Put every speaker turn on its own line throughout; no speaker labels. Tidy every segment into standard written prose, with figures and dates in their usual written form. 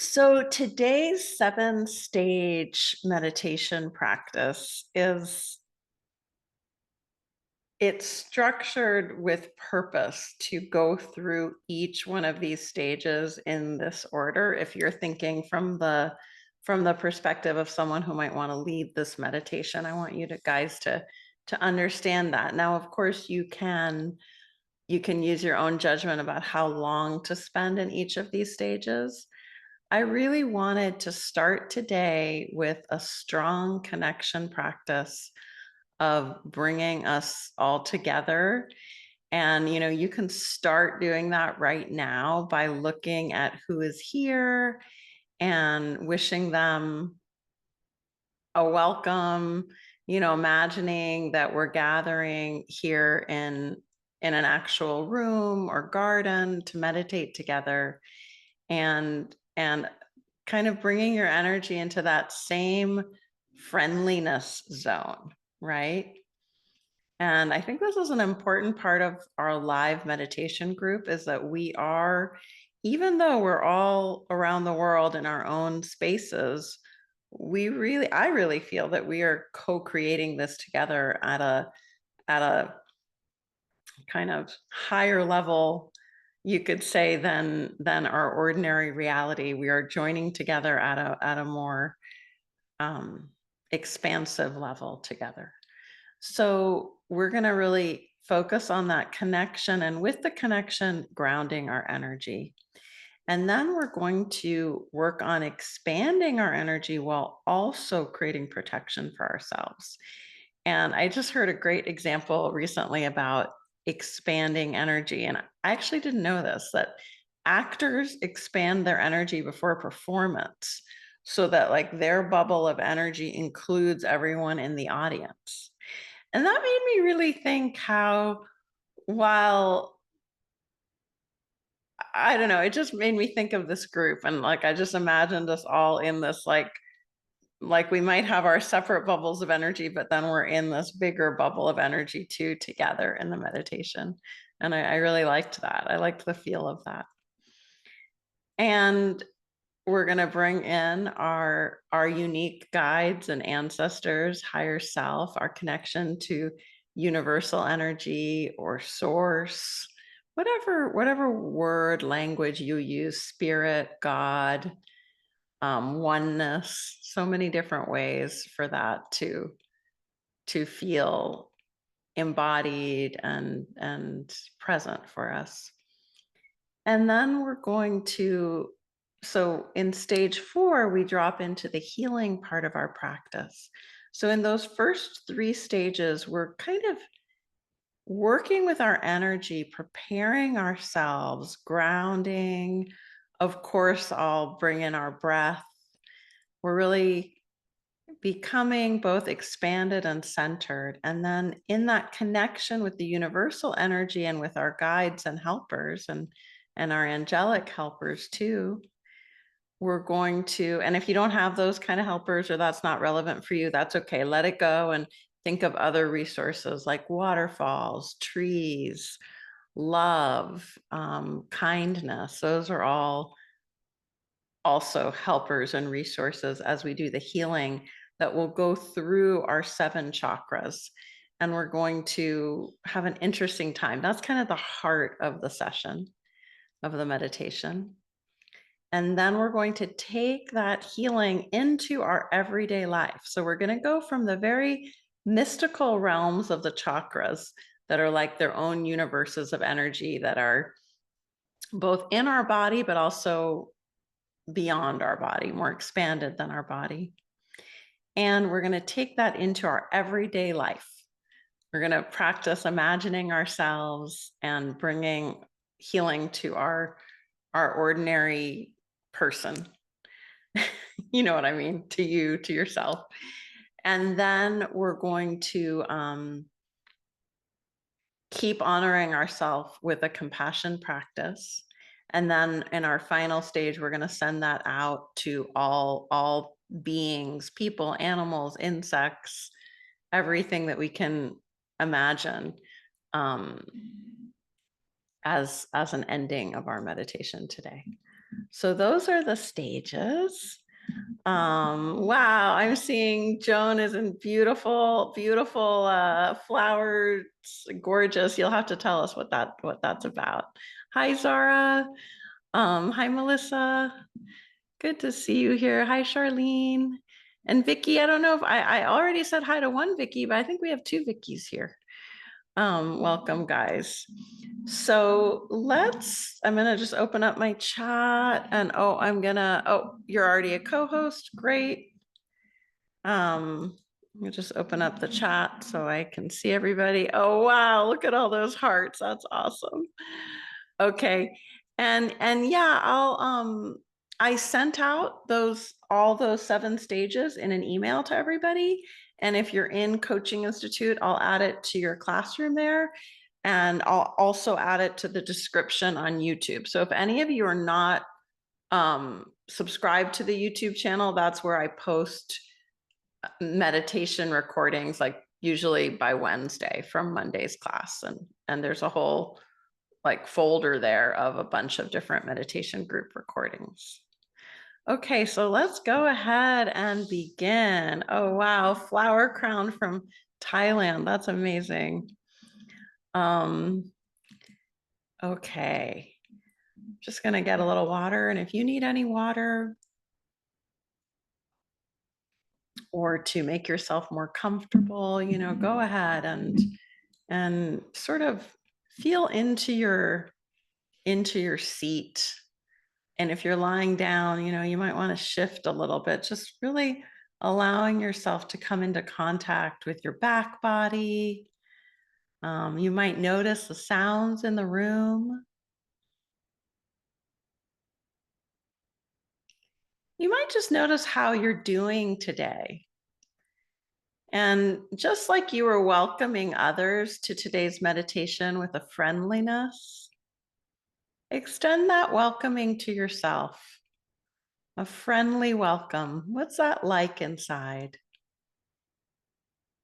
So today's 7 stage meditation practice it's structured with purpose to go through each one of these stages in this order. If you're thinking from the perspective of someone who might want to lead this meditation, I want you to understand that. Now, of course, you can use your own judgment about how long to spend in each of these stages. I really wanted to start today with a strong connection practice of bringing us all together. And, you can start doing that right now by looking at who is here and wishing them a welcome, imagining that we're gathering here in an actual room or garden to meditate together and kind of bringing your energy into that same friendliness zone, right? And I think this is an important part of our live meditation group is that we are, even though we're all around the world in our own spaces, I really feel that we are co-creating this together at a kind of higher level, you could say, than our ordinary reality. We are joining together at a more expansive level together. So we're going to really focus on that connection, and with the connection, grounding our energy. And then we're going to work on expanding our energy while also creating protection for ourselves. And I just heard a great example recently about expanding energy. And I actually didn't know this, that actors expand their energy before performance so that like their bubble of energy includes everyone in the audience. And that made me really think how, while I don't know, it just made me think of this group, and like I just imagined us all in this like we might have our separate bubbles of energy, but then we're in this bigger bubble of energy too together in the meditation. And I really liked that. I liked the feel of that. And we're going to bring in our unique guides and ancestors, higher self, our connection to universal energy or source, whatever word language you use, spirit, God, oneness, so many different ways for that to feel embodied and present for us. And then we're going to, so in stage 4, we drop into the healing part of our practice. So in those first 3 stages, we're kind of working with our energy, preparing ourselves, grounding. Of course, I'll bring in our breath. We're really becoming both expanded and centered. And then in that connection with the universal energy and with our guides and helpers and our angelic helpers too, we're going to, and if you don't have those kind of helpers or that's not relevant for you, that's okay. Let it go and think of other resources like waterfalls, trees, love, kindness. Those are all also helpers and resources as we do the healing that will go through our 7 chakras. And we're going to have an interesting time. That's kind of the heart of the session, of the meditation. And then we're going to take that healing into our everyday life. So we're going to go from the very mystical realms of the chakras that are like their own universes of energy that are both in our body, but also beyond our body, more expanded than our body. And we're going to take that into our everyday life. We're going to practice imagining ourselves and bringing healing to our ordinary person. You know what I mean? To you, to yourself. And then we're going to keep honoring ourselves with a compassion practice. And then in our final stage, we're going to send that out to all beings, people, animals, insects, everything that we can imagine as an ending of our meditation today. So those are the stages. Wow, I'm seeing Joan is in beautiful, beautiful flowers, gorgeous. You'll have to tell us what that's about. Hi, Zara. Hi, Melissa. Good to see you here. Hi, Charlene. And Vicky, I don't know if I already said hi to one Vicky, but I think we have two Vickies here. Welcome, guys. So I'm gonna just open up my chat and you're already a co-host, great. Let me just open up the chat so I can see everybody. Oh, wow, look at all those hearts, that's awesome. Okay, and yeah, I sent out all those 7 stages in an email to everybody. And if you're in Coaching Institute, I'll add it to your classroom there. And I'll also add it to the description on YouTube. So if any of you are not subscribed to the YouTube channel, that's where I post meditation recordings, like usually by Wednesday from Monday's class. And there's a whole like folder there of a bunch of different meditation group recordings. Okay, so let's go ahead and begin. Oh, wow, flower crown from Thailand. That's amazing. Okay, just gonna get a little water. And if you need any water or to make yourself more comfortable, go ahead and sort of feel into your seat. And if you're lying down, you might want to shift a little bit, just really allowing yourself to come into contact with your back body. You might notice the sounds in the room. You might just notice how you're doing today. And just like you were welcoming others to today's meditation with a friendliness, extend that welcoming to yourself. A friendly welcome. What's that like inside?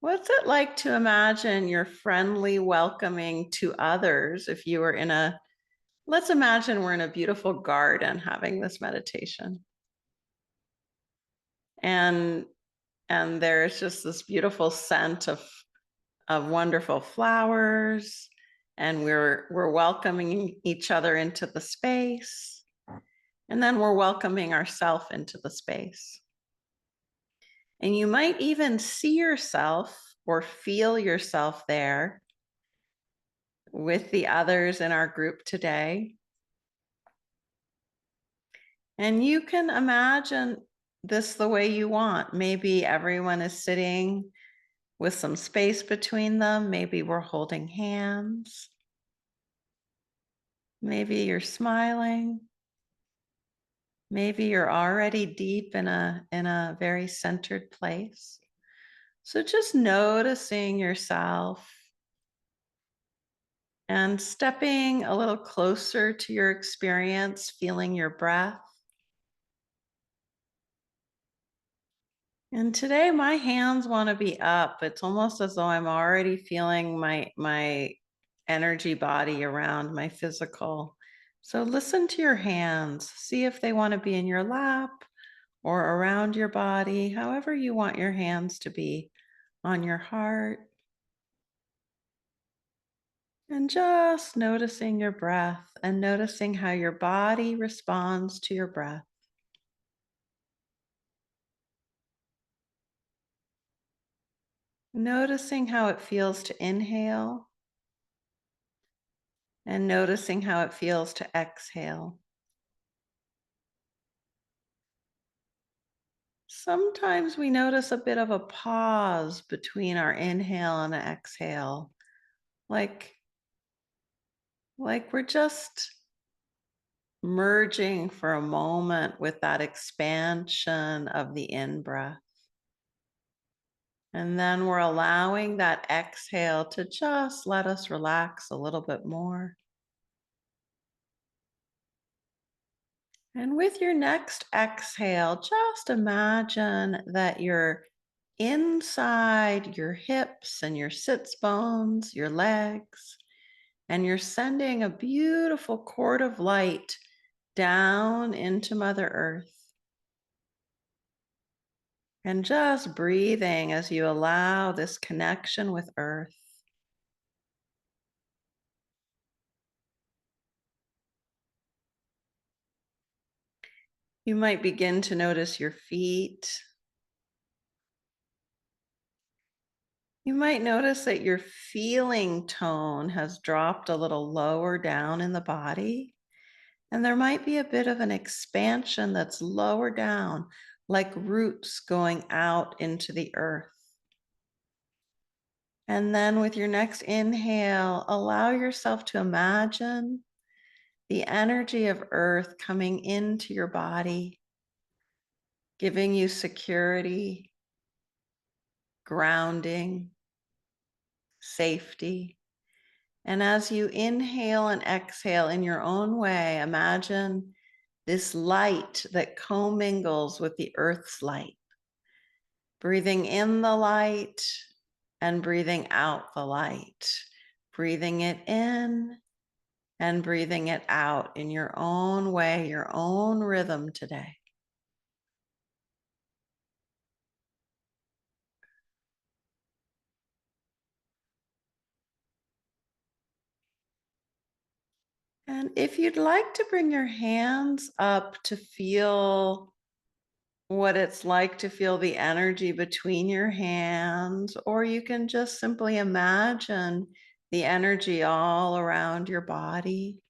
What's it like to imagine you're friendly welcoming to others if you were let's imagine we're in a beautiful garden having this meditation. And there's just this beautiful scent of wonderful flowers, and we're welcoming each other into the space. And then we're welcoming ourselves into the space. And you might even see yourself or feel yourself there with the others in our group today. And you can imagine this the way you want. Maybe everyone is sitting with some space between them. Maybe we're holding hands. Maybe you're smiling. Maybe you're already deep in a very centered place. So just noticing yourself and stepping a little closer to your experience, feeling your breath. And today my hands want to be up. It's almost as though I'm already feeling my energy body around my physical. So listen to your hands. See if they want to be in your lap or around your body, however you want your hands to be on your heart. And just noticing your breath and noticing how your body responds to your breath. Noticing how it feels to inhale and noticing how it feels to exhale. Sometimes we notice a bit of a pause between our inhale and exhale, like we're just merging for a moment with that expansion of the in-breath. And then we're allowing that exhale to just let us relax a little bit more. And with your next exhale, just imagine that you're inside your hips and your sits bones, your legs, and you're sending a beautiful cord of light down into Mother Earth. And just breathing as you allow this connection with Earth. You might begin to notice your feet. You might notice that your feeling tone has dropped a little lower down in the body. And there might be a bit of an expansion that's lower down, like roots going out into the earth. And then with your next inhale, allow yourself to imagine the energy of earth coming into your body, giving you security, grounding, safety. And as you inhale and exhale in your own way, imagine this light that commingles with the earth's light. Breathing in the light and breathing out the light. Breathing it in and breathing it out in your own way, your own rhythm today. And if you'd like to bring your hands up to feel what it's like to feel the energy between your hands, or you can just simply imagine the energy all around your body.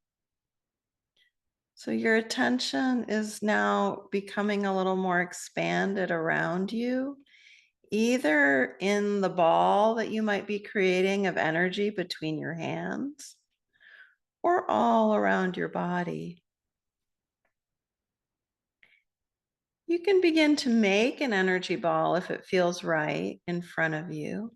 So your attention is now becoming a little more expanded around you, either in the ball that you might be creating of energy between your hands, or all around your body. You can begin to make an energy ball if it feels right in front of you.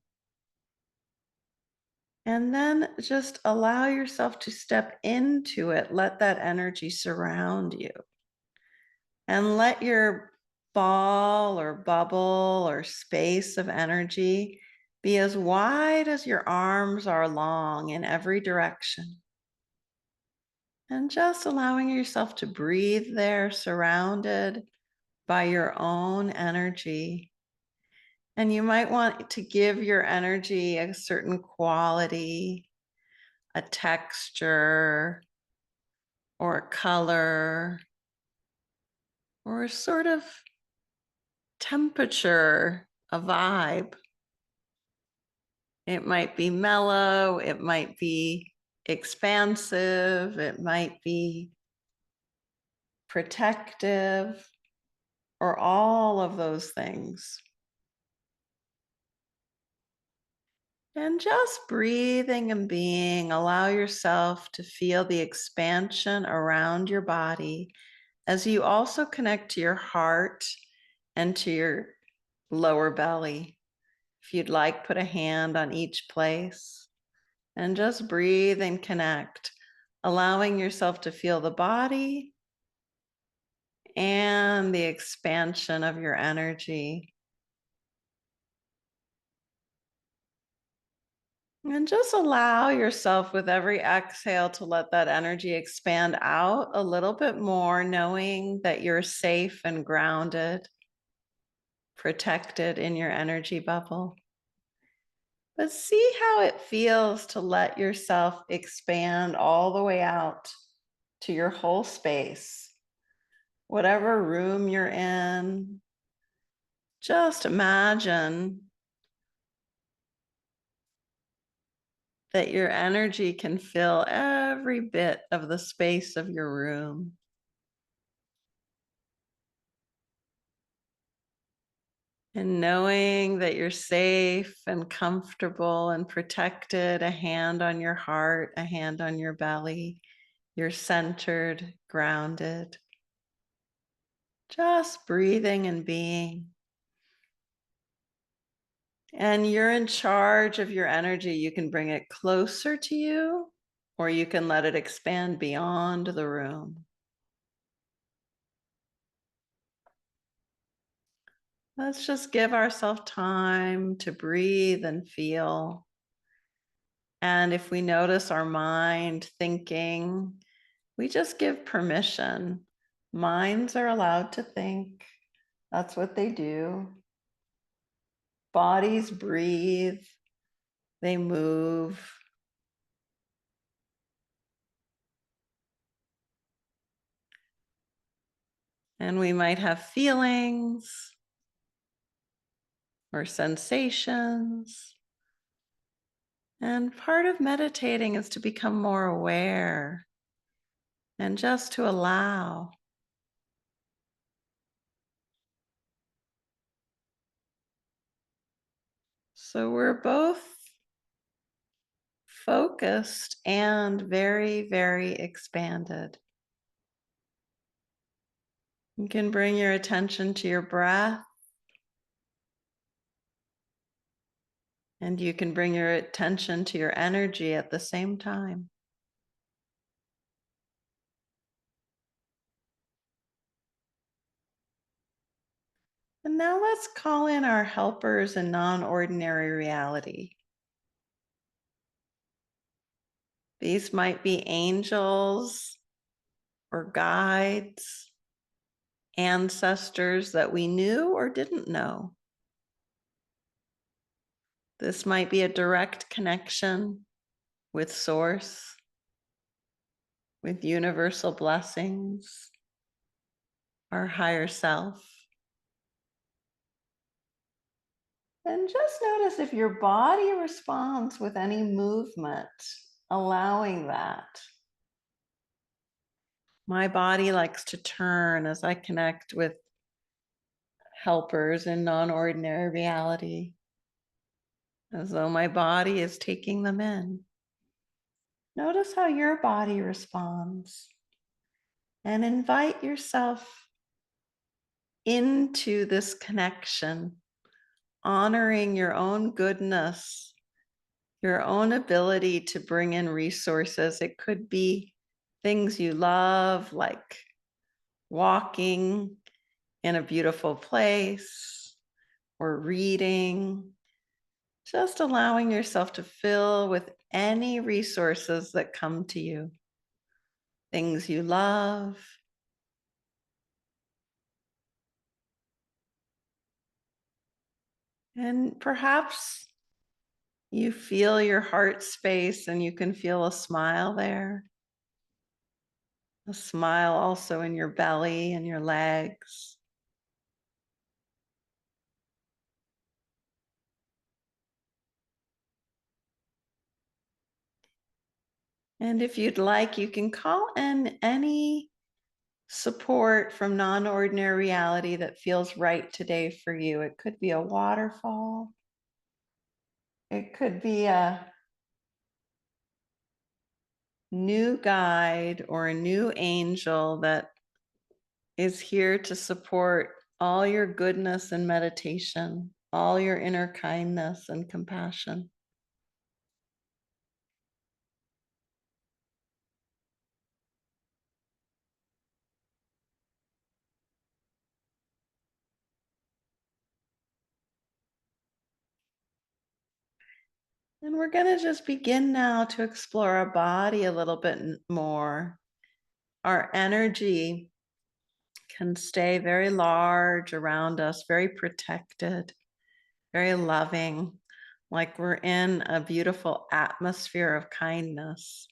And then just allow yourself to step into it. Let that energy surround you. And let your ball or bubble or space of energy be as wide as your arms are long in every direction. And just allowing yourself to breathe there, surrounded by your own energy. And you might want to give your energy a certain quality, a texture, or a color, or a sort of temperature, a vibe. It might be mellow, it might be expansive, it might be protective, or all of those things. And just breathing and being, allow yourself to feel the expansion around your body as you also connect to your heart and to your lower belly. If you'd like, put a hand on each place and just breathe and connect, allowing yourself to feel the body and the expansion of your energy. And just allow yourself with every exhale to let that energy expand out a little bit more, knowing that you're safe and grounded, protected in your energy bubble. But see how it feels to let yourself expand all the way out to your whole space. Whatever room you're in, just imagine that your energy can fill every bit of the space of your room. And knowing that you're safe and comfortable and protected, a hand on your heart, a hand on your belly, you're centered, grounded, just breathing and being. And you're in charge of your energy. You can bring it closer to you, or you can let it expand beyond the room. Let's just give ourselves time to breathe and feel. And if we notice our mind thinking, We just give permission. Minds are allowed to think. That's what they do. Bodies breathe. They move. And we might have feelings or sensations. And part of meditating is to become more aware and just to allow. So we're both focused and very, very expanded. You can bring your attention to your breath, and you can bring your attention to your energy at the same time. And now let's call in our helpers in non-ordinary reality. These might be angels or guides, ancestors that we knew or didn't know. This might be a direct connection with Source, with universal blessings, our higher self. And just notice if your body responds with any movement, allowing that. My body likes to turn as I connect with helpers in non-ordinary reality, as though my body is taking them in. Notice how your body responds and invite yourself into this connection, honoring your own goodness, your own ability to bring in resources. It could be things you love, like walking in a beautiful place or reading, just allowing yourself to fill with any resources that come to you, things you love. And perhaps you feel your heart space and you can feel a smile there. A smile also in your belly and your legs. And if you'd like, you can call in any support from non-ordinary reality that feels right today for you. It could be a waterfall. It could be a new guide or a new angel that is here to support all your goodness and meditation, all your inner kindness and compassion. And we're going to just begin now to explore our body a little bit more. Our energy can stay very large around us, very protected, very loving, like we're in a beautiful atmosphere of kindness.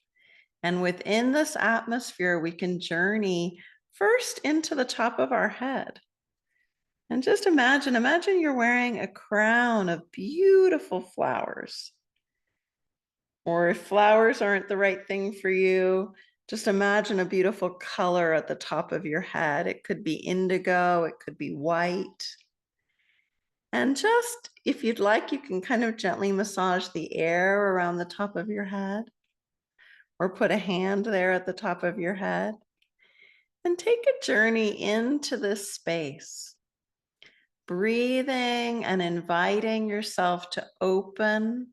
And within this atmosphere, we can journey first into the top of our head. And just imagine you're wearing a crown of beautiful flowers. Or if flowers aren't the right thing for you, just imagine a beautiful color at the top of your head. It could be indigo, it could be white. And just, if you'd like, you can kind of gently massage the air around the top of your head, or put a hand there at the top of your head. And take a journey into this space, breathing and inviting yourself to open,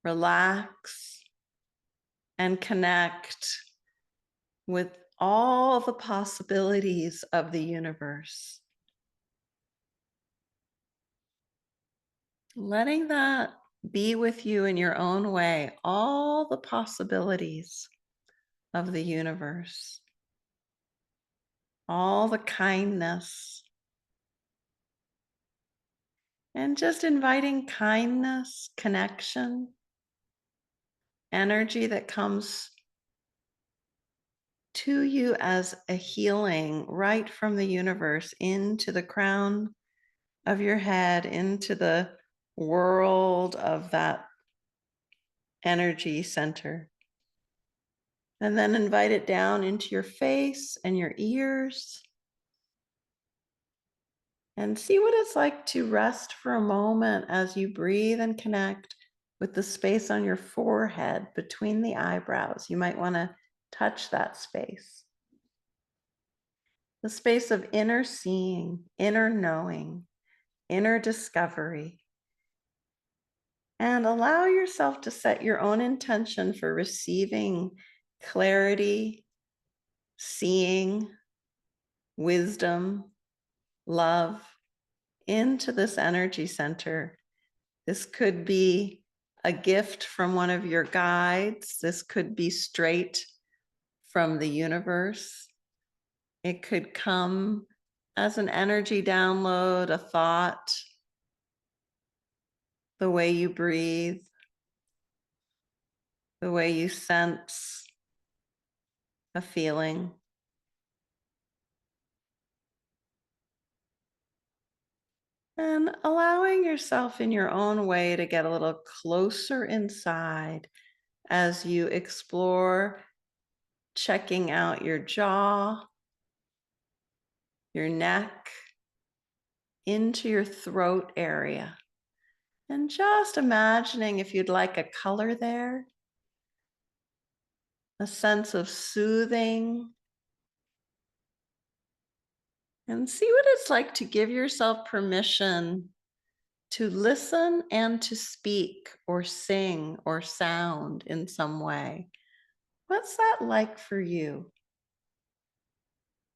relax, and connect with all the possibilities of the universe. Letting that be with you in your own way, all the possibilities. of the universe, all the kindness, and just inviting kindness, connection, energy that comes to you as a healing right from the universe into the crown of your head, into the world of that energy center. And then invite it down into your face and your ears. And see what it's like to rest for a moment as you breathe and connect with the space on your forehead between the eyebrows. You might want to touch that space. The space of inner seeing, inner knowing, inner discovery. And allow yourself to set your own intention for receiving clarity, seeing, wisdom, love into this energy center. This could be a gift from one of your guides. This could be straight from the universe. It could come as an energy download, a thought, the way you breathe, the way you sense a feeling. And allowing yourself in your own way to get a little closer inside as you explore checking out your jaw, your neck, into your throat area. And just imagining if you'd like a color there, a sense of soothing, and see what it's like to give yourself permission to listen and to speak or sing or sound in some way. What's that like for you?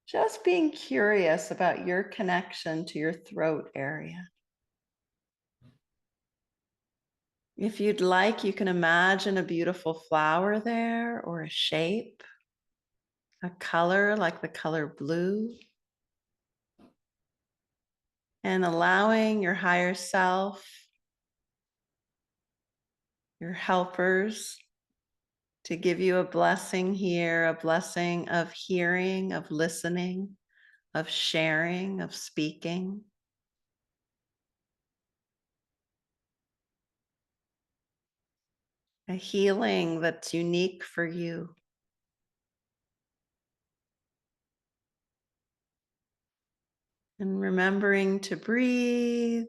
Just being curious about your connection to your throat area. If you'd like, you can imagine a beautiful flower there or a shape, a color like the color blue, and allowing your higher self, your helpers, to give you a blessing here, a blessing of hearing, of listening, of sharing, of speaking. A healing that's unique for you. And remembering to breathe,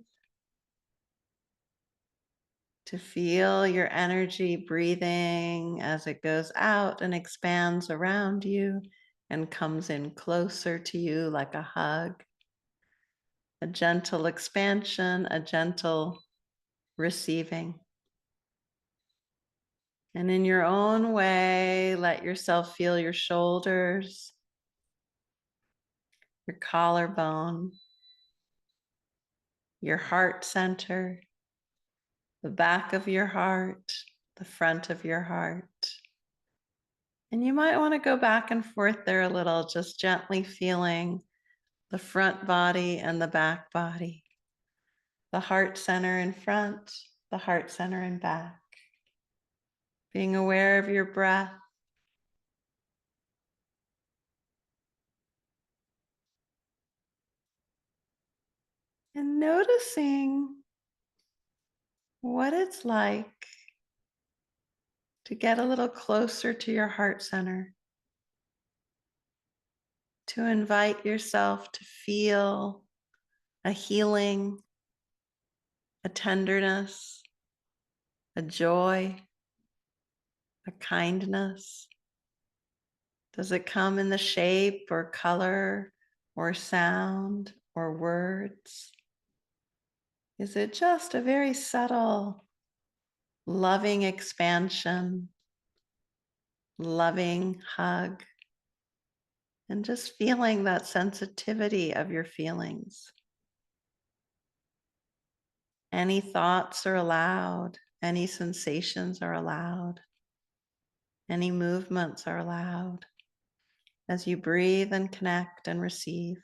to feel your energy breathing as it goes out and expands around you and comes in closer to you like a hug. A gentle expansion, a gentle receiving. And in your own way, let yourself feel your shoulders, your collarbone, your heart center, the back of your heart, the front of your heart. And you might want to go back and forth there a little, just gently feeling the front body and the back body, the heart center in front, the heart center in back. Being aware of your breath. And noticing what it's like to get a little closer to your heart center, to invite yourself to feel a healing, a tenderness, a joy, a kindness. Does it come in the shape or color or sound or words? Is it just a very subtle, loving expansion, loving hug, and just feeling that sensitivity of your feelings? Any thoughts are allowed, any sensations are allowed. Any movements are allowed as you breathe and connect and receive.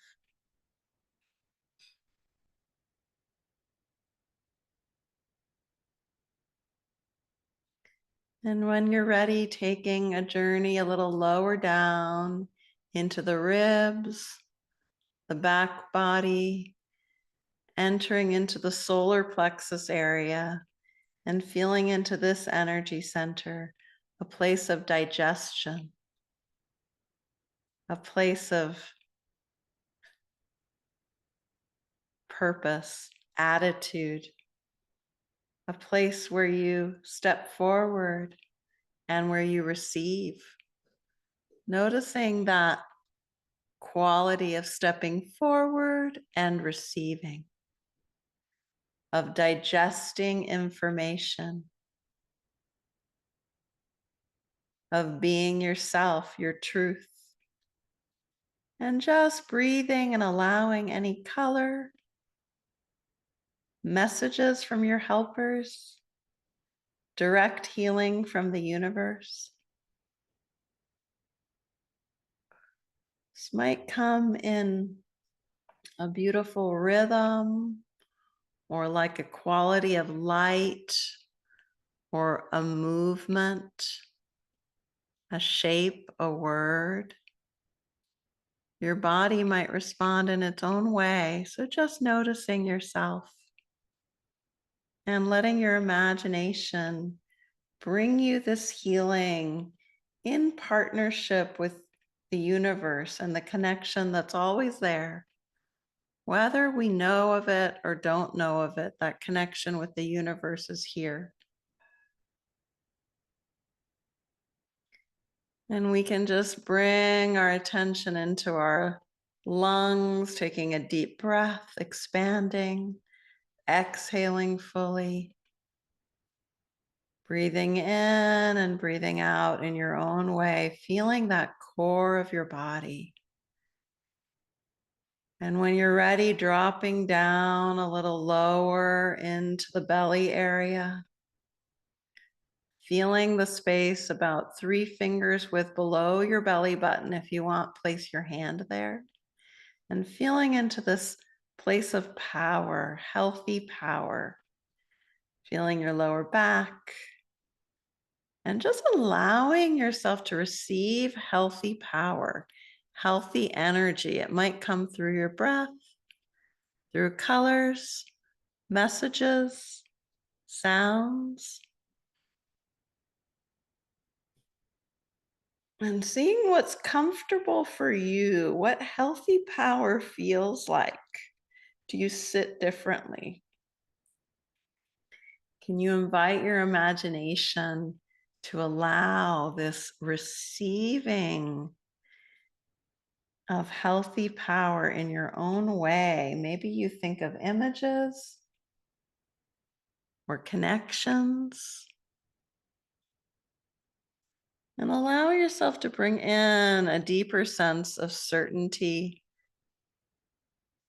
And when you're ready, taking a journey a little lower down into the ribs, the back body, entering into the solar plexus area and feeling into this energy center, a place of digestion, a place of purpose, attitude, a place where you step forward and where you receive. Noticing that quality of stepping forward and receiving, of digesting information, of being yourself, your truth, and just breathing and allowing any color, messages from your helpers, direct healing from the universe. This might come in a beautiful rhythm or like a quality of light or a movement, a shape, a word. Your body might respond in its own way. So just noticing yourself and letting your imagination bring you this healing in partnership with the universe and the connection that's always there. Whether we know of it or don't know of it, that connection with the universe is here. And we can just bring our attention into our lungs, taking a deep breath, expanding, exhaling fully, breathing in and breathing out in your own way, feeling that core of your body. And when you're ready, dropping down a little lower into the belly area, feeling the space about 3 fingers width below your belly button. If you want, place your hand there. And feeling into this place of power, healthy power, feeling your lower back, and just allowing yourself to receive healthy power, healthy energy. It might come through your breath, through colors, messages, sounds, and seeing what's comfortable for you, what healthy power feels like. Do you sit differently? Can you invite your imagination to allow this receiving of healthy power in your own way? Maybe you think of images or connections, and allow yourself to bring in a deeper sense of certainty,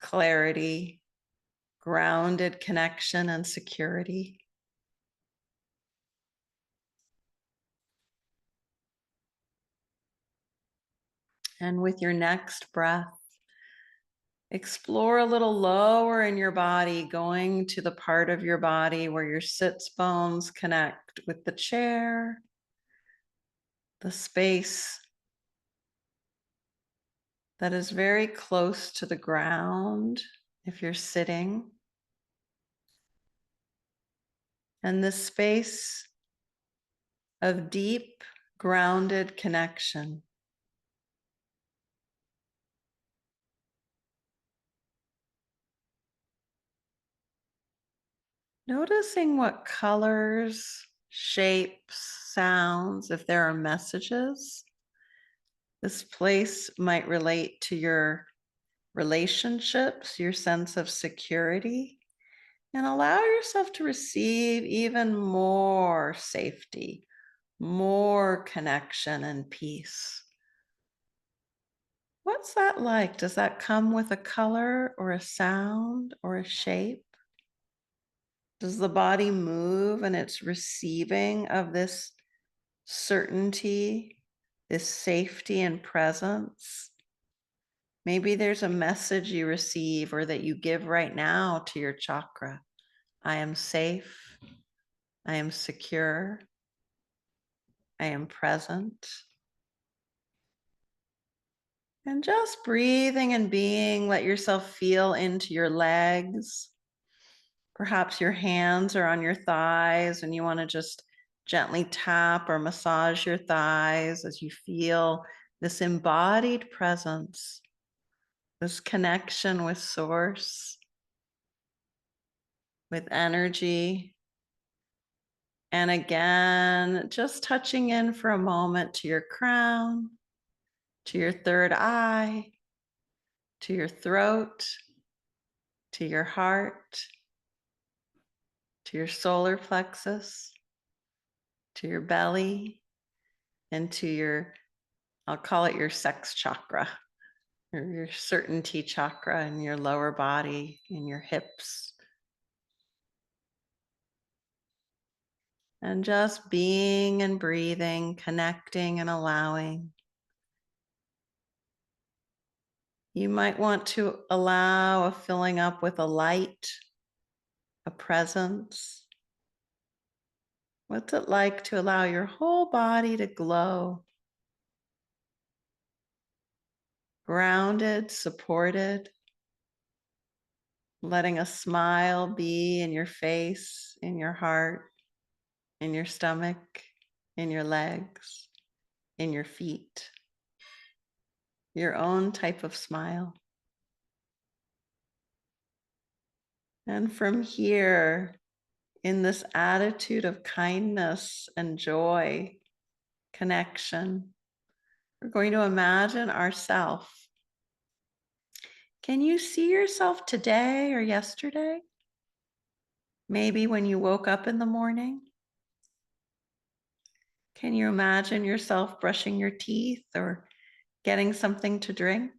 clarity, grounded connection, and security. And with your next breath, explore a little lower in your body, going to the part of your body where your sits bones connect with the chair, the space that is very close to the ground if you're sitting. And this space of deep, grounded connection. Noticing what colors, shapes, sounds, if there are messages. This place might relate to your relationships, your sense of security, and allow yourself to receive even more safety, more connection and peace. What's that like? Does that come with a color or a sound or a shape? Does the body move and it's receiving of this certainty, this safety and presence. Maybe there's a message you receive or that you give right now to your chakra. I am safe. I am secure. I am present. And just breathing and being, let yourself feel into your legs. Perhaps your hands are on your thighs and you want to just gently tap or massage your thighs as you feel this embodied presence, this connection with source, with energy. And again, just touching in for a moment to your crown, to your third eye, to your throat, to your heart, to your solar plexus, to your belly, and to your, I'll call it your sex chakra, or your certainty chakra in your lower body, in your hips. And just being and breathing, connecting and allowing. You might want to allow a filling up with a light, a presence. What's it like to allow your whole body to glow? Grounded, supported, letting a smile be in your face, in your heart, in your stomach, in your legs, in your feet. Your own type of smile. And from here, in this attitude of kindness and joy, connection, we're going to imagine ourselves. Can you see yourself today or yesterday? Maybe when you woke up in the morning? Can you imagine yourself brushing your teeth or getting something to drink?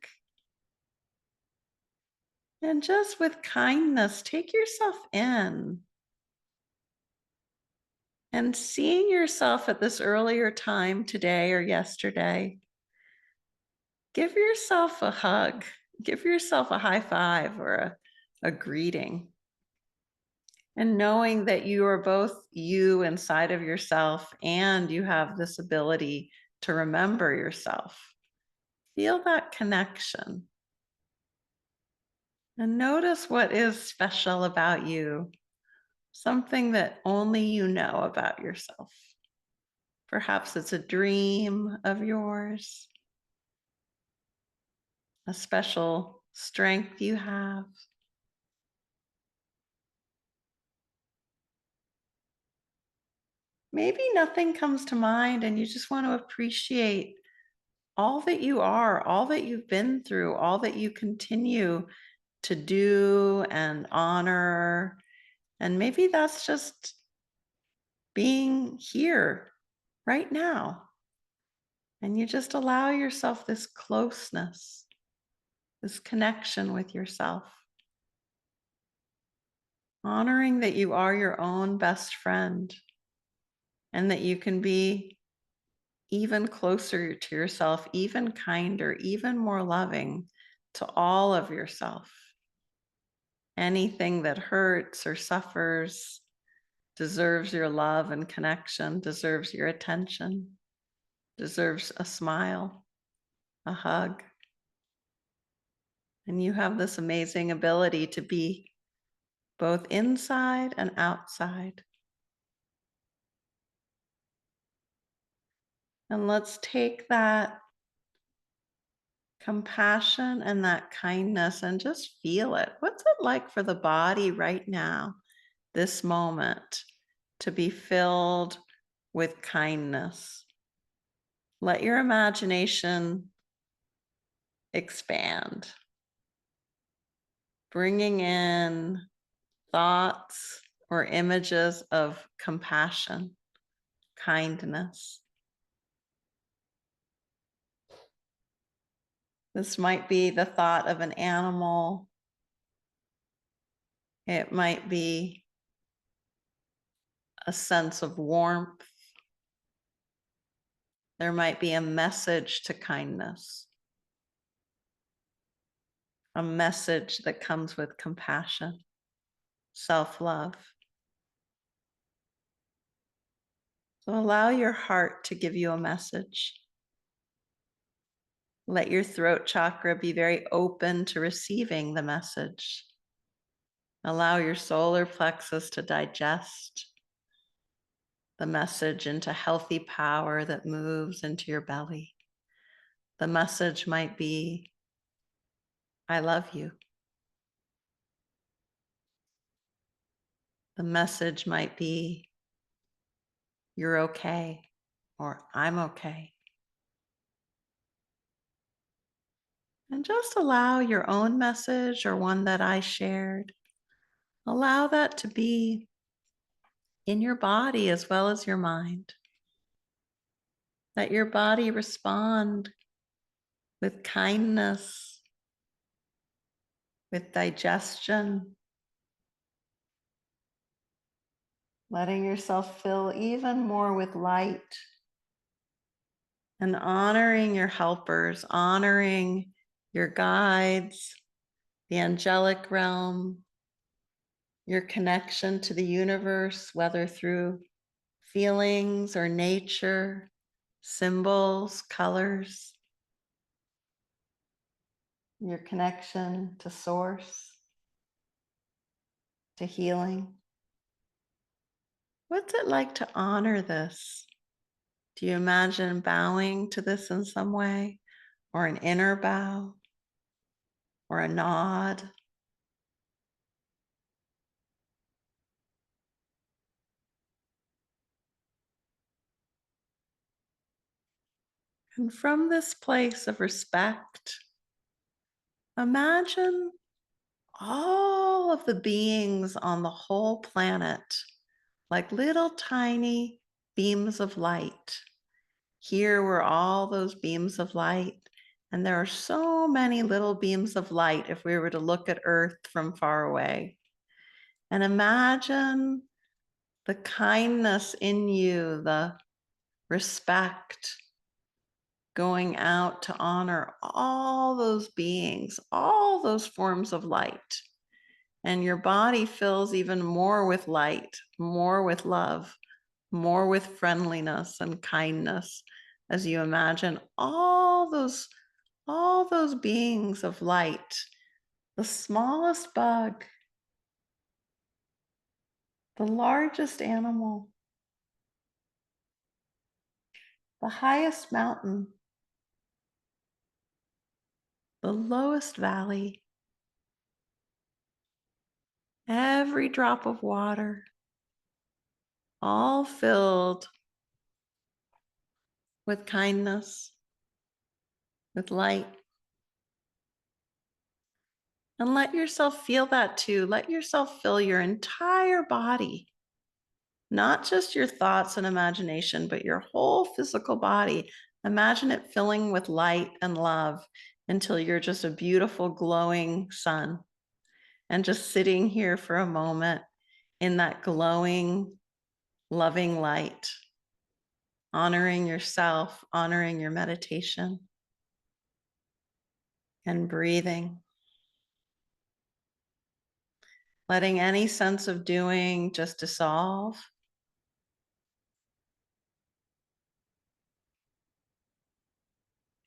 And just with kindness, take yourself in. And seeing yourself at this earlier time today or yesterday, give yourself a hug, give yourself a high five or a greeting. And knowing that you are both you inside of yourself and you have this ability to remember yourself. Feel that connection. And notice what is special about you, something that only you know about yourself. Perhaps it's a dream of yours, a special strength you have. Maybe nothing comes to mind and you just want to appreciate all that you are, all that you've been through, all that you continue to do and honor. And maybe that's just being here right now. And you just allow yourself this closeness, this connection with yourself. Honoring that you are your own best friend and that you can be even closer to yourself, even kinder, even more loving to all of yourself. Anything that hurts or suffers deserves your love and connection, deserves your attention, deserves a smile, a hug. And you have this amazing ability to be both inside and outside. And let's take that compassion and that kindness and just feel it. What's it like for the body right now, this moment, to be filled with kindness? Let your imagination expand, bringing in thoughts or images of compassion, kindness. This might be the thought of an animal. It might be a sense of warmth, There might be a message to kindness, a message that comes with compassion, self-love. So allow your heart to give you a message. Let your throat chakra be very open to receiving the message. Allow your solar plexus to digest the message into healthy power that moves into your belly. The message might be, I love you. The message might be, you're okay, or I'm okay. And just allow your own message or one that I shared, allow that to be in your body as well as your mind. Let your body respond with kindness, with digestion, letting yourself fill even more with light and honoring your helpers, honoring your guides, the angelic realm, your connection to the universe, whether through feelings or nature, symbols, colors, your connection to source, to healing. What's it like to honor this? Do you imagine bowing to this in some way, or an inner bow, or a nod? And from this place of respect, imagine all of the beings on the whole planet like little tiny beams of light. Here were all those beams of light, and there are so many little beams of light if we were to look at Earth from far away. And imagine the kindness in you, the respect going out to honor all those beings, all those forms of light. And your body fills even more with light, more with love, more with friendliness and kindness as you imagine all those beings of light, the smallest bug, the largest animal, the highest mountain, the lowest valley, every drop of water, all filled with kindness, with light. And let yourself feel that too. Let yourself fill your entire body, not just your thoughts and imagination, but your whole physical body. Imagine it filling with light and love until you're just a beautiful glowing sun. And just sitting here for a moment in that glowing, loving light, honoring yourself, honoring your meditation, and breathing. Letting any sense of doing just dissolve.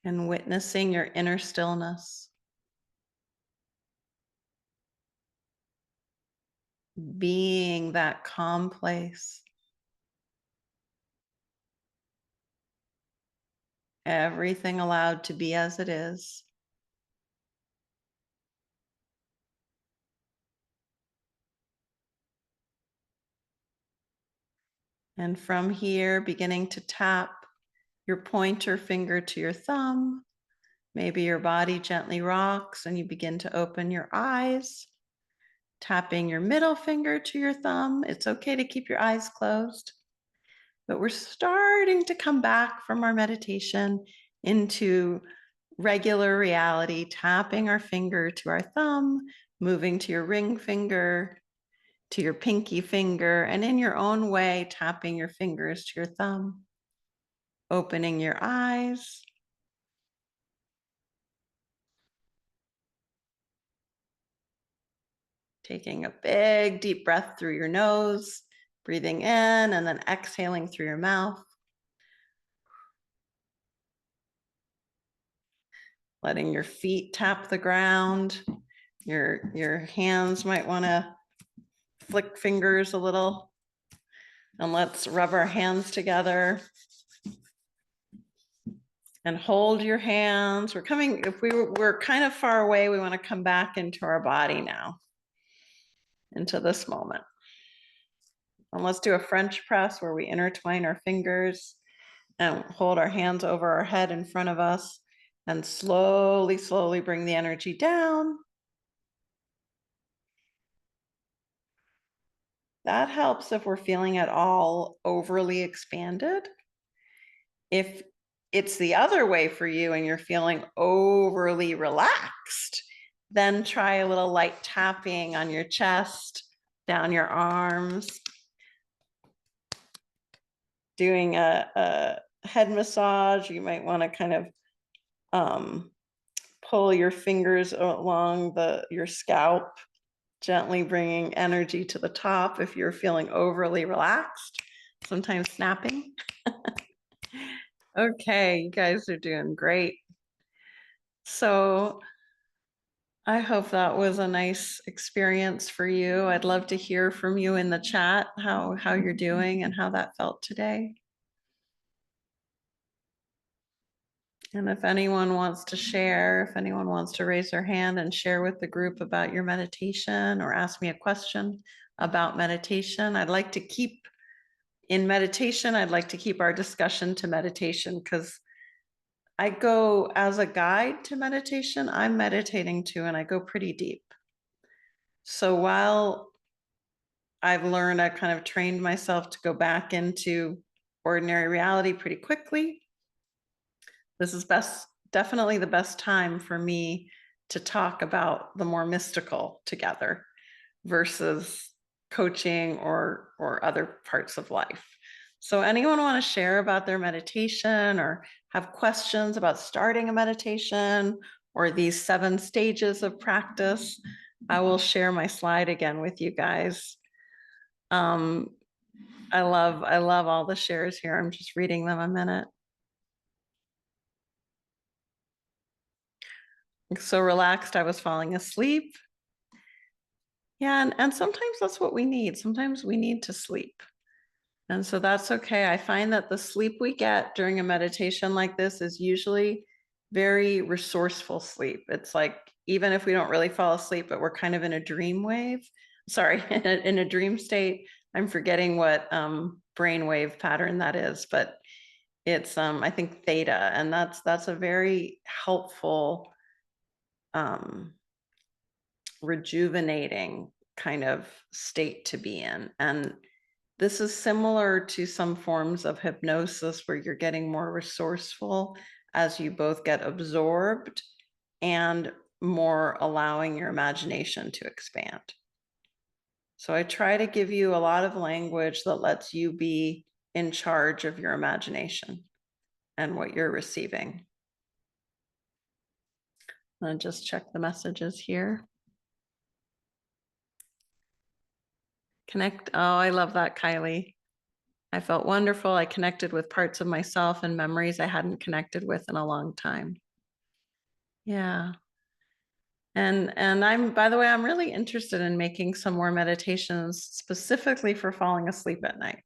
And witnessing your inner stillness. Being that calm place. Everything allowed to be as it is. And from here, beginning to tap your pointer finger to your thumb. Maybe your body gently rocks and you begin to open your eyes. Tapping your middle finger to your thumb. It's okay to keep your eyes closed. But we're starting to come back from our meditation into regular reality, tapping our finger to our thumb, moving to your ring finger, to your pinky finger, and in your own way, tapping your fingers to your thumb. opening your eyes. Taking a big deep breath through your nose, breathing in and then exhaling through your mouth. Letting your feet tap the ground. Your hands might want to flick fingers a little. And let's rub our hands together. And hold your hands. We're coming, if we're kind of far away, we want to come back into our body now, into this moment. And let's do a French press where we intertwine our fingers and hold our hands over our head in front of us and slowly, slowly bring the energy down. That helps if we're feeling at all overly expanded. If it's the other way for you and you're feeling overly relaxed, then try a little light tapping on your chest, down your arms, doing a head massage. You might want to kind of pull your fingers along your scalp, gently bringing energy to the top if you're feeling overly relaxed, sometimes snapping. Okay, you guys are doing great. So I hope that was a nice experience for you. I'd love to hear from you in the chat, how you're doing and how that felt today. And if anyone wants to share, if anyone wants to raise their hand and share with the group about your meditation or ask me a question about meditation, I'd like to keep our discussion to meditation because I go as a guide to meditation. I'm meditating too, and I go pretty deep. So while I've learned, I've kind of trained myself to go back into ordinary reality pretty quickly. This is definitely the best time for me to talk about the more mystical together versus coaching or other parts of life. So anyone want to share about their meditation or have questions about starting a meditation or these 7 stages of practice? I will share my slide again with you guys. I love all the shares here. I'm just reading them a minute. So relaxed, I was falling asleep. Yeah, and sometimes that's what we need. Sometimes we need to sleep. And so that's okay. I find that the sleep we get during a meditation like this is usually very resourceful sleep. It's like, even if we don't really fall asleep, but we're kind of in a dream wave, sorry, in a dream state. I'm forgetting what brainwave pattern that is, but it's I think theta, and that's a very helpful rejuvenating kind of state to be in. And this is similar to some forms of hypnosis where you're getting more resourceful as you both get absorbed and more allowing your imagination to expand. So I try to give you a lot of language that lets you be in charge of your imagination and what you're receiving. I'll just check the messages here. Connect. Oh, I love that, Kylie. I felt wonderful. I connected with parts of myself and memories I hadn't connected with in a long time. Yeah. And by the way, I'm really interested in making some more meditations specifically for falling asleep at night.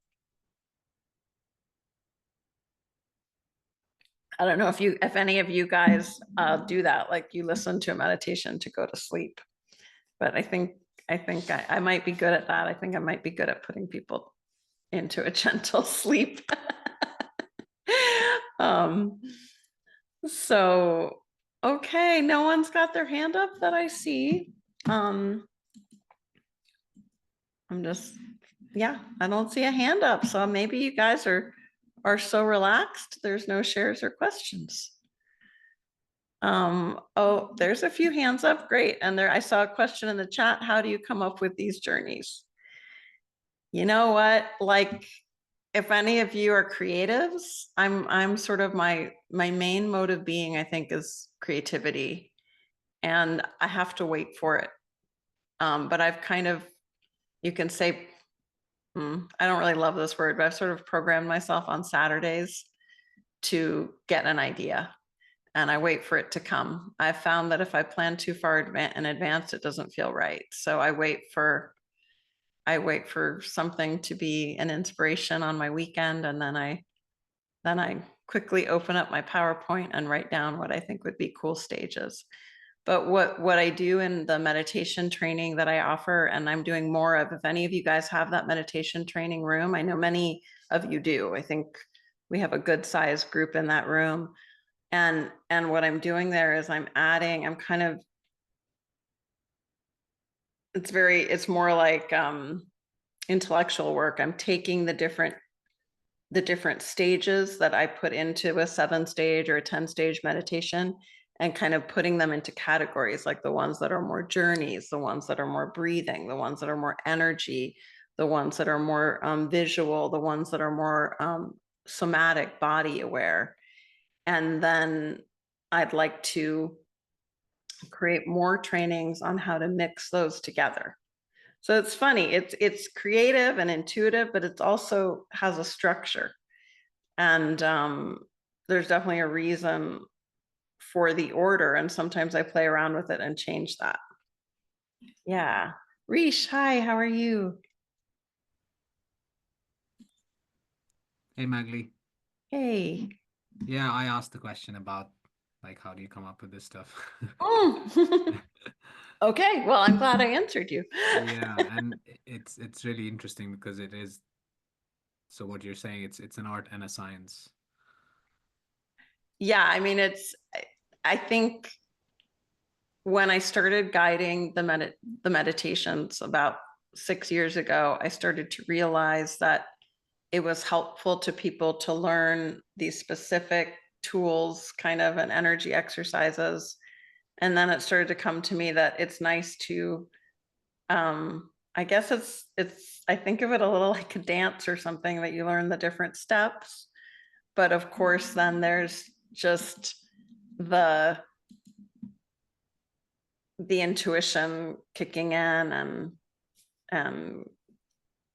I don't know if any of you guys do that, like you listen to a meditation to go to sleep. But I think I might be good at that. I think I might be good at putting people into a gentle sleep. So, okay, no one's got their hand up that I see. I'm just, yeah, I don't see a hand up. So maybe you guys are so relaxed. There's no shares or questions. Oh, there's a few hands up. Great. And there, I saw a question in the chat. How do you come up with these journeys? You know what? Like if any of you are creatives, I'm sort of my main mode of being, I think, is creativity, and I have to wait for it. But I've kind of, you can say, I don't really love this word, but I've sort of programmed myself on Saturdays to get an idea, and I wait for it to come. I've found that if I plan too far in advance, it doesn't feel right. So I wait for something to be an inspiration on my weekend, and then I quickly open up my PowerPoint and write down what I think would be cool stages. But what I do in the meditation training that I offer, and I'm doing more of, if any of you guys have that meditation training room, I know many of you do. I think we have a good sized group in that room. And what I'm doing there is I'm kind of, it's more like intellectual work. I'm taking the different stages that I put into a 7-stage or a 10-stage meditation and kind of putting them into categories, like the ones that are more journeys, the ones that are more breathing, the ones that are more energy, the ones that are more visual, the ones that are more somatic, body aware. And then I'd like to create more trainings on how to mix those together. So it's funny, it's creative and intuitive, but it also has a structure. And there's definitely a reason for the order. And sometimes I play around with it and change that. Yeah. Rish, hi, how are you?
Hey Magli.
Hey.
Yeah, I asked the question about like how do you come up with this stuff?
Mm. Okay, well, I'm glad I answered you.
Yeah, and it's really interesting because it is, so what you're saying, it's an art and a science.
Yeah, I mean, I think when I started guiding the meditations about 6 years ago, I started to realize that it was helpful to people to learn these specific tools, kind of, and energy exercises. And then it started to come to me that it's nice to, I guess I think of it a little like a dance or something, that you learn the different steps. But of course, then there's just the intuition kicking in, and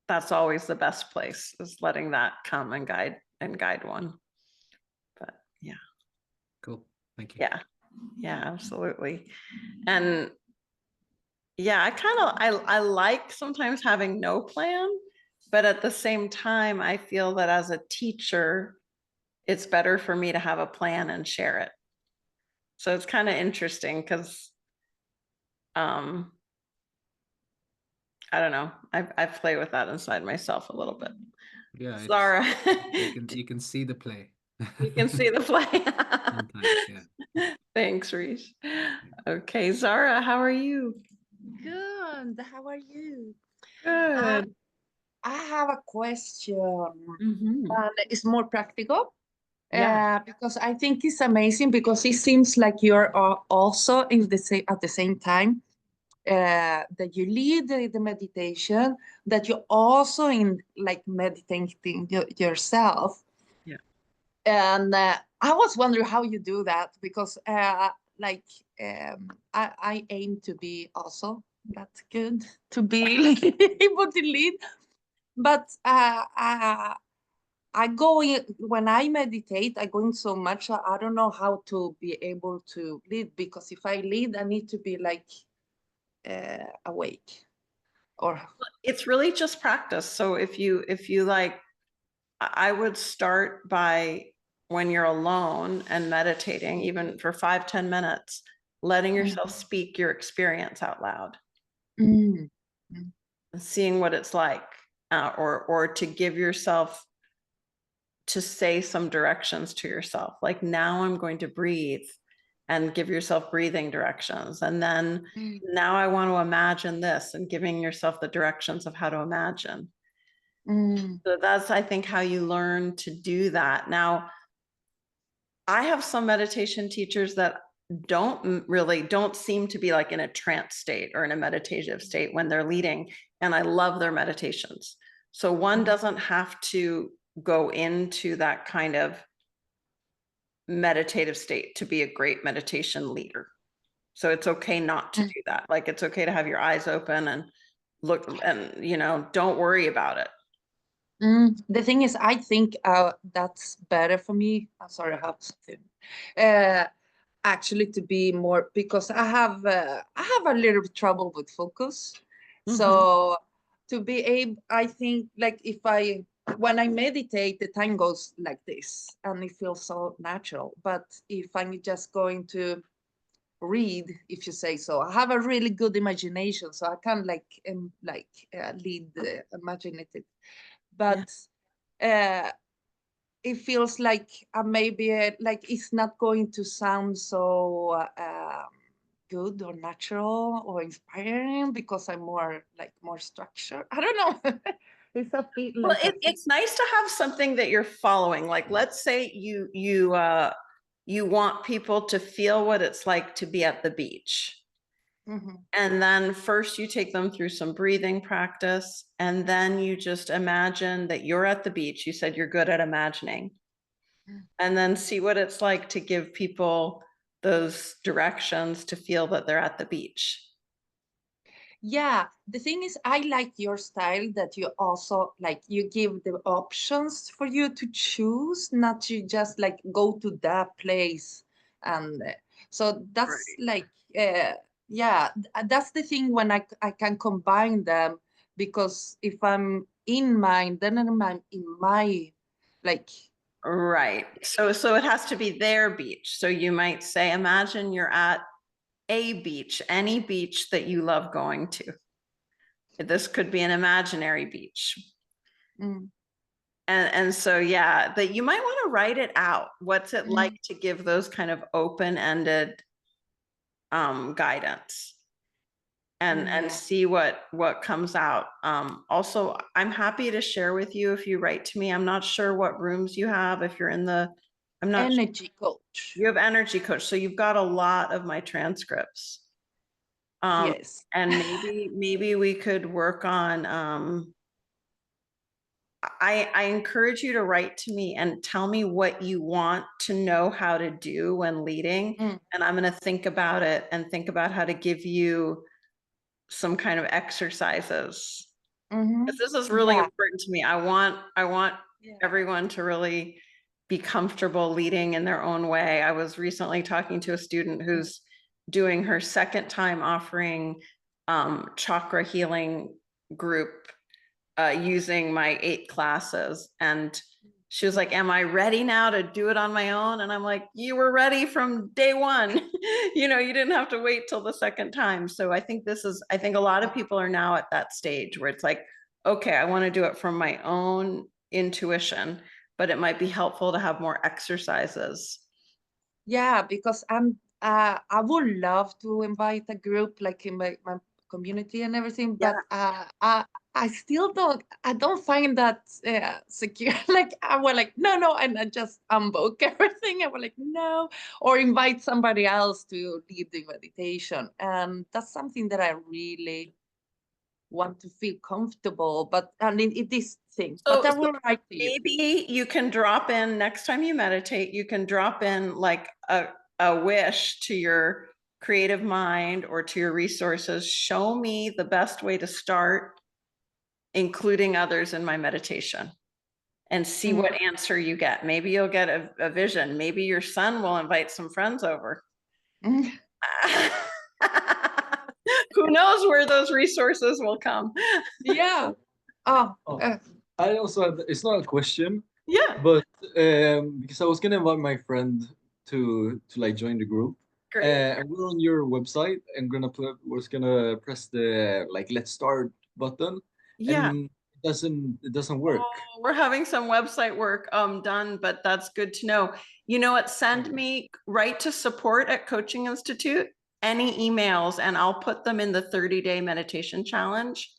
that's always the best place, is letting that come and guide one. But yeah.
Cool. Thank you.
Yeah, absolutely. And yeah, I like sometimes having no plan, but at the same time, I feel that as a teacher, it's better for me to have a plan and share it. So it's kind of interesting because um I don't know. I play with that inside myself a little bit.
Yeah, it's
Zara,
you can see the play.
you can see the play.
Sometimes, yeah.
Thanks, Reese. Okay, Zara, how are you?
Good. How are you? Uh,
Good.
I have a question,
Hmm.
and it's more practical
Yeah.
because I think it's amazing because it seems like you're also in the same at the same time that you lead the meditation, that you're also in like meditating yourself.
Yeah.
And I was wondering how you do that because like I aim to be also that good to be able to lead, but I go in when I meditate. I go in so much. I don't know how to be able to lead because if I lead, I need to be like awake or.
It's really just practice. So if you like, I would start by, when you're alone and meditating, even for 5-10 minutes, letting yourself speak your experience out loud,
Mm.
and seeing what it's like, or to give yourself, to say some directions to yourself, like, now I'm going to breathe, and give yourself breathing directions. And then,
Mm.
now I want to imagine this, and giving yourself the directions of how to imagine.
Mm.
So that's, I think, how you learn to do that. Now, I have some meditation teachers that don't seem to be like in a trance state or in a meditative state when they're leading, and I love their meditations. So one doesn't have to go into that kind of meditative state to be a great meditation leader. So it's okay not to do that. Like, it's okay to have your eyes open and look, and, you know, don't worry about it.
The thing is, I think that's better for me. I'm sorry, I have something. Actually, to be more, because I have a little bit trouble with focus. So to be able, I think, like, when I meditate, the time goes like this, and it feels so natural. But if I'm just going to read, if you say so, I have a really good imagination, so I can lead the imaginative. But it feels like maybe like it's not going to sound so good or natural or inspiring, because I'm more structured. I don't know. It's a feel
Well,
like
it's nice to have something that you're following. Like, let's say you want people to feel what it's like to be at the beach. And then first you take them through some breathing practice, and then you just imagine that you're at the beach. You said you're good at imagining. And then see what it's like to give people those directions to feel that they're at the beach.
Yeah, the thing is, I like your style, that you also like, you give the options for you to choose, not to just like go to that place. And so that's like, yeah, that's the thing, when I can combine them, because if I'm in mine, then I'm in my, like.
Right. So it has to be their beach. So you might say, imagine you're at a beach, any beach that you love going to. This could be an imaginary beach. And so, yeah, that you might want to write it out. What's it like to give those kind of open-ended guidance, and see what comes out. Also, I'm happy to share with you if you write to me. I'm not sure what rooms you have. If you're in the, I'm not
energy coach.
You have energy coach, so you've got a lot of my transcripts.
Yes.
And maybe we could work on. I encourage you to write to me and tell me what you want to know how to do when leading, and I'm going to think about it and think about how to give you some kind of exercises. This is really important to me. I want everyone to really be comfortable leading in their own way. I was recently talking to a student who's doing her second time offering chakra healing group using my 8 classes, and she was like, am I ready now to do it on my own? And I'm like, you were ready from day one. You know, you didn't have to wait till the second time. So I think a lot of people are now at that stage where it's like, okay, I want to do it from my own intuition, but it might be helpful to have more exercises.
Yeah, because I would love to invite a group like in my community and everything, but I still don't find that secure. Like, I was like, no, and I just unbook everything. I was like, no, or invite somebody else to lead the meditation. And that's something that I really want to feel comfortable, but I mean, it is thing. But I will write to you.
Maybe you can drop in next time you meditate, you can drop in like a wish to your creative mind or to your resources. Show me the best way to start including others in my meditation, and see what answer you get. Maybe you'll get a vision. Maybe your son will invite some friends over. Who knows where those resources will come?
Yeah.
I also have, it's not a question.
Yeah.
But because I was gonna invite my friend to like join the group.
Great.
And we're on your website and was gonna press the like let's start button.
Yeah.
And it doesn't work.
Oh, we're having some website work done, but that's good to know. You know what? Send me right to support@Coaching Institute any emails, and I'll put them in the 30-day meditation challenge,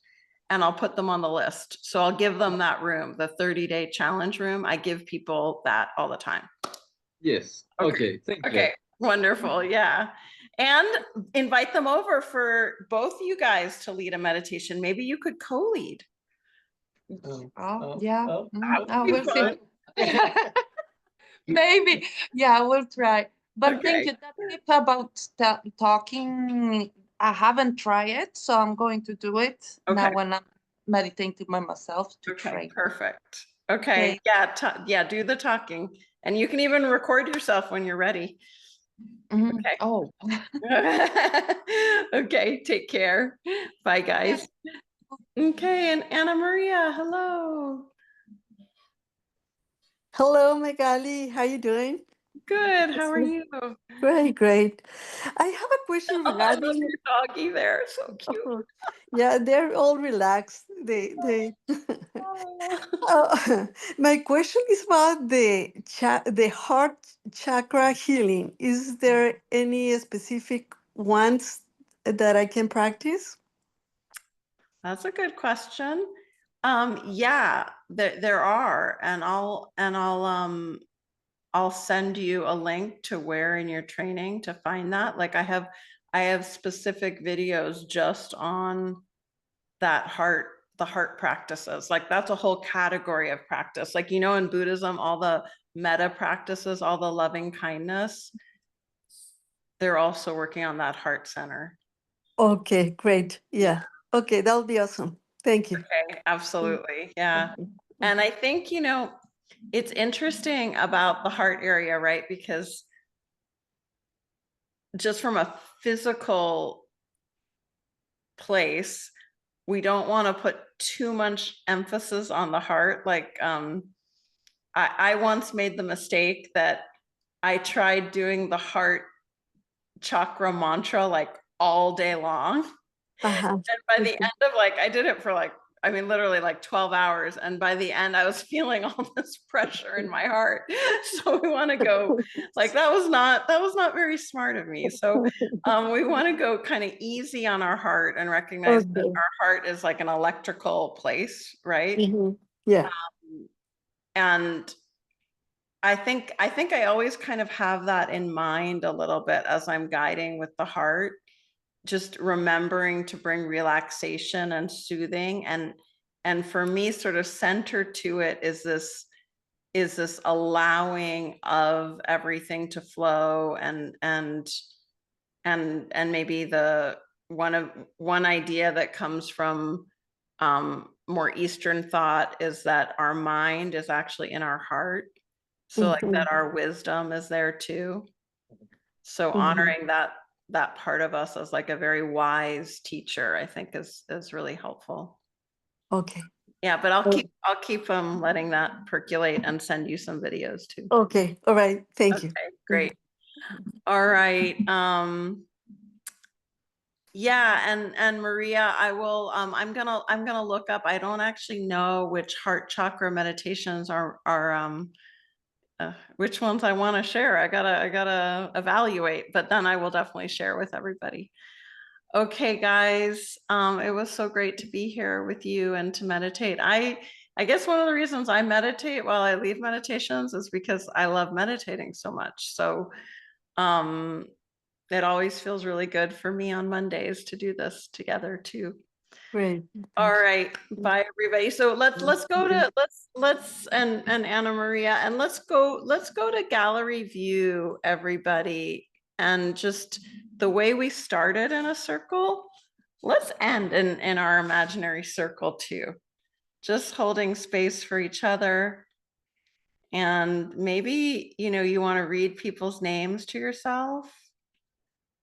and I'll put them on the list. So I'll give them that room, the 30-day challenge room. I give people that all the time.
Yes. Okay. Thank you.
Okay. Wonderful. Yeah. And invite them over for both you guys to lead a meditation. Maybe you could co-lead.
Oh, yeah.
That would be
We'll see.
fun.
Maybe. Yeah, we'll try. But thank
Okay.
you. That tip about talking, I haven't tried it, so I'm going to do it now
Okay.
when I'm meditating by myself to
Okay,
train.
perfect. Okay, yeah, do the talking. And you can even record yourself when you're ready. Okay.
Oh.
Okay, take care. Bye, guys. Okay, and Anna Maria, hello.
Hello, Magali. How you doing?
Good, how are you?
Great, great. I have a question
I love
regarding.
your doggy there, so cute.
Yeah, they're all relaxed. They.
Oh.
My question is about the heart chakra healing. Is there any specific ones that I can practice?
That's a good question. Yeah, there are, and I'll send you a link to where in your training to find that. Like I have specific videos just on the heart practices. Like that's a whole category of practice. Like, you know, in Buddhism, all the metta practices, all the loving kindness, they're also working on that heart center.
Okay, great. Yeah. Okay, that'll be awesome. Thank you.
Okay, absolutely. Yeah. And I think, you know, it's interesting about the heart area, right? Because just from a physical place, we don't want to put too much emphasis on the heart. Like, I once made the mistake that I tried doing the heart chakra mantra like all day long.
Uh-huh.
And by the end of like, I did it for like, I mean, literally like 12 hours. And by the end, I was feeling all this pressure in my heart. So we want to go like, that was not very smart of me. So we want to go kind of easy on our heart and recognize that
Okay.
our heart is like an electrical place, right?
Yeah.
And I think I always kind of have that in mind a little bit as I'm guiding with the heart, just remembering to bring relaxation and soothing. And for me, sort of center to it is this allowing of everything to flow and maybe the one idea that comes from more Eastern thought is that our mind is actually in our heart. So like that our wisdom is there too. So honoring that part of us as like a very wise teacher, I think is really helpful.
Okay.
Yeah, but I'll keep letting that percolate and send you some videos too.
Okay. All right. Thank you.
Okay, great. All right. Yeah, and Maria, I will I'm gonna look up. I don't actually know which heart chakra meditations are which ones I want to share. I gotta evaluate, but then I will definitely share with everybody. Okay, guys, it was so great to be here with you and to meditate. I guess one of the reasons I meditate while I leave meditations is because I love meditating so much. So it always feels really good for me on Mondays to do this together too.
Great.
All right, bye everybody. So let's go to let's and Anna Maria, and let's go to gallery view, everybody, and just the way we started in a circle, let's end in our imaginary circle too. Just holding space for each other. And maybe, you know, you want to read people's names to yourself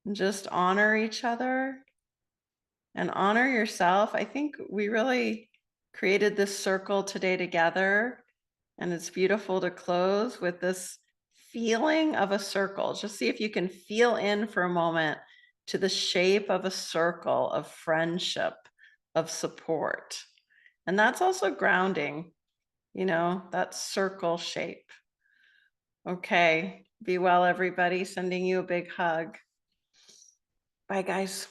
and just honor each other. And honor yourself. I think we really created this circle today together, and it's beautiful to close with this feeling of a circle. Just see if you can feel in for a moment to the shape of a circle of friendship, of support. And that's also grounding, you know, that circle shape. Okay, be well, everybody. Sending you a big hug. Bye, guys.